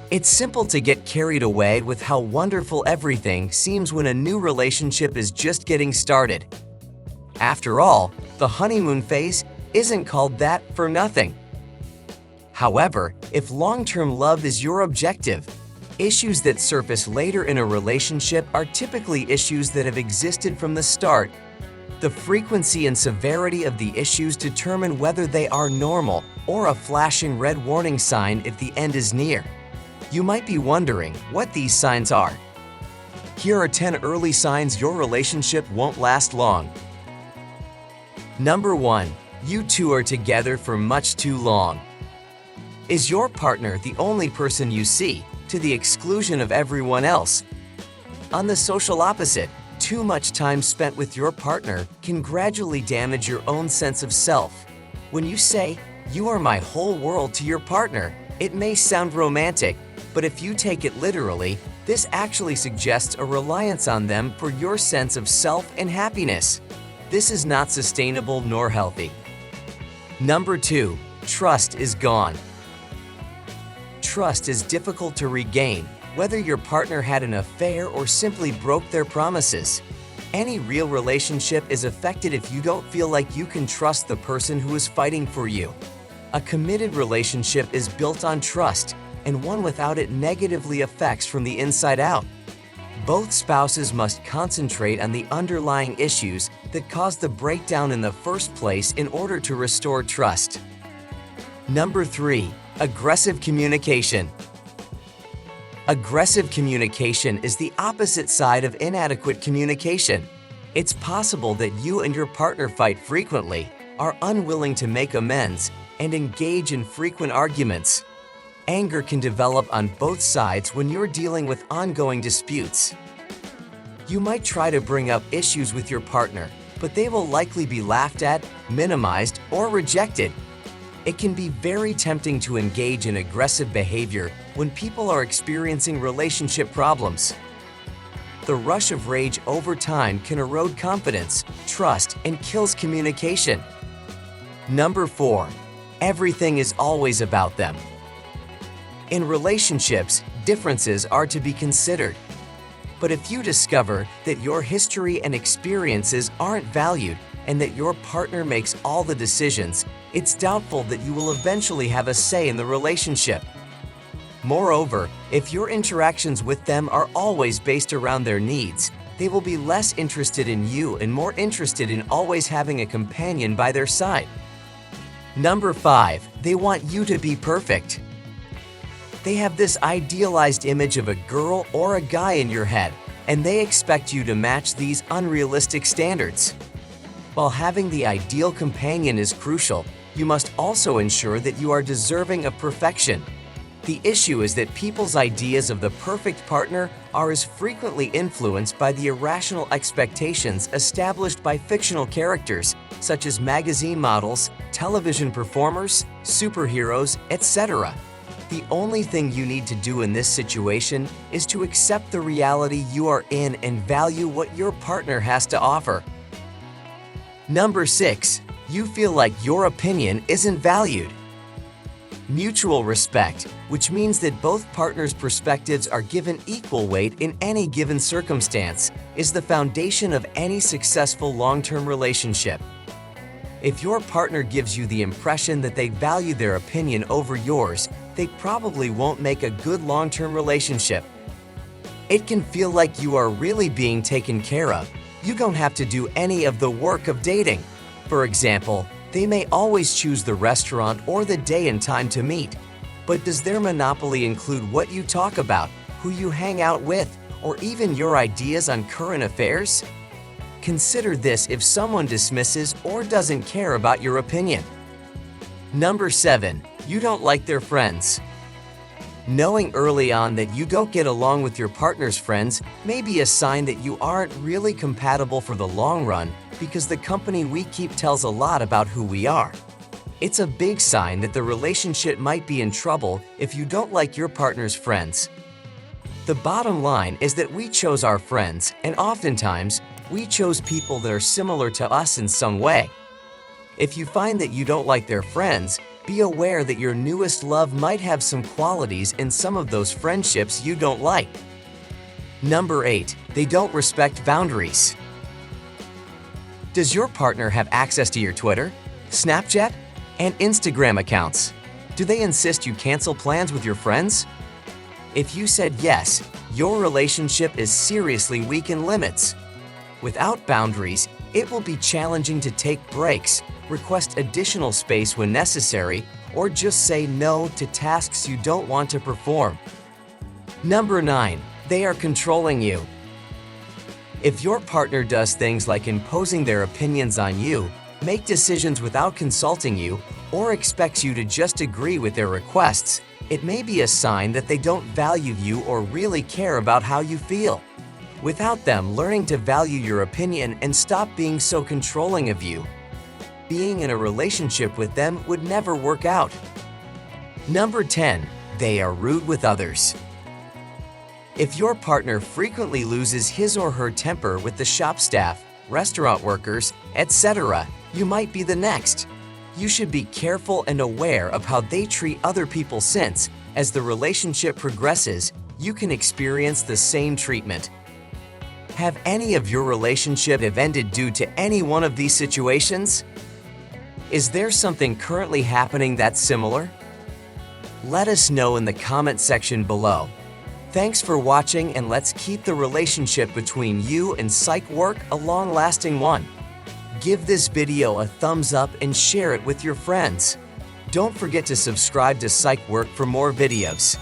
It's simple to get carried away with how wonderful everything seems when a new relationship is just getting started. After all, the honeymoon phase isn't called that for nothing. However, if long-term love is your objective, issues that surface later in a relationship are typically issues that have existed from the start. The frequency and severity of the issues determine whether they are normal or a flashing red warning sign if the end is near. You might be wondering what these signs are. Here are 10 early signs your relationship won't last long. Number 1. You two are together for much too long. Is your partner the only person you see, to the exclusion of everyone else? On the social opposite, too much time spent with your partner can gradually damage your own sense of self. When you say, "You are my whole world" to your partner, it may sound romantic, but if you take it literally, this actually suggests a reliance on them for your sense of self and happiness. This is not sustainable nor healthy. Number 2. Trust is gone. Trust is difficult to regain, whether your partner had an affair or simply broke their promises. Any real relationship is affected if you don't feel like you can trust the person who is fighting for you. A committed relationship is built on trust, and one without it negatively affects from the inside out. Both spouses must concentrate on the underlying issues that caused the breakdown in the first place in order to restore trust. Number 3. Aggressive communication. Aggressive communication is the opposite side of inadequate communication. It's possible that you and your partner fight frequently, are unwilling to make amends, and engage in frequent arguments. Anger can develop on both sides when you're dealing with ongoing disputes. You might try to bring up issues with your partner, but they will likely be laughed at, minimized, or rejected. It can be very tempting to engage in aggressive behavior when people are experiencing relationship problems. The rush of rage over time can erode confidence, trust, and kills communication. Number 4. Everything is always about them. In relationships, differences are to be considered. But if you discover that your history and experiences aren't valued and that your partner makes all the decisions, it's doubtful that you will eventually have a say in the relationship. Moreover, if your interactions with them are always based around their needs, they will be less interested in you and more interested in always having a companion by their side. Number 5. They want you to be perfect. They have this idealized image of a girl or a guy in your head, and they expect you to match these unrealistic standards. While having the ideal companion is crucial, you must also ensure that you are deserving of perfection. The issue is that people's ideas of the perfect partner are as frequently influenced by the irrational expectations established by fictional characters, such as magazine models, television performers, superheroes, etc. The only thing you need to do in this situation is to accept the reality you are in and value what your partner has to offer. Number 6. You feel like your opinion isn't valued. Mutual respect, which means that both partners' perspectives are given equal weight in any given circumstance, is the foundation of any successful long-term relationship. If your partner gives you the impression that they value their opinion over yours, they probably won't make a good long-term relationship. It can feel like you are really being taken care of. You don't have to do any of the work of dating. For example, they may always choose the restaurant or the day and time to meet. But does their monopoly include what you talk about, who you hang out with, or even your ideas on current affairs? Consider this if someone dismisses or doesn't care about your opinion. Number 7. You don't like their friends. Knowing early on that you don't get along with your partner's friends may be a sign that you aren't really compatible for the long run, because the company we keep tells a lot about who we are. It's a big sign that the relationship might be in trouble if you don't like your partner's friends. The bottom line is that we chose our friends, and oftentimes, we chose people that are similar to us in some way. If you find that you don't like their friends, Be aware that your newest love might have some qualities in some of those friendships you don't like. Number 8. They don't respect boundaries. Does your partner have access to your Twitter, Snapchat, and Instagram accounts? Do they insist you cancel plans with your friends? If you said yes, your relationship is seriously weak in limits. Without boundaries, it will be challenging to take breaks, request additional space when necessary, or just say no to tasks you don't want to perform. Number 9. They are controlling you. If your partner does things like imposing their opinions on you, make decisions without consulting you, or expects you to just agree with their requests, it may be a sign that they don't value you or really care about how you feel. Without them learning to value your opinion and stop being so controlling of you, being in a relationship with them would never work out. Number 10. They are rude with others. If your partner frequently loses his or her temper with the shop staff, restaurant workers, etc., you might be the next. You should be careful and aware of how they treat other people since, as the relationship progresses, you can experience the same treatment. Have any of your relationships ended due to any one of these situations? Is there something currently happening that's similar? Let us know in the comment section below. Thanks for watching, and let's keep the relationship between you and Psych work a long-lasting one. Give this video a thumbs up and share it with your friends. Don't forget to subscribe to Psych Work for more videos.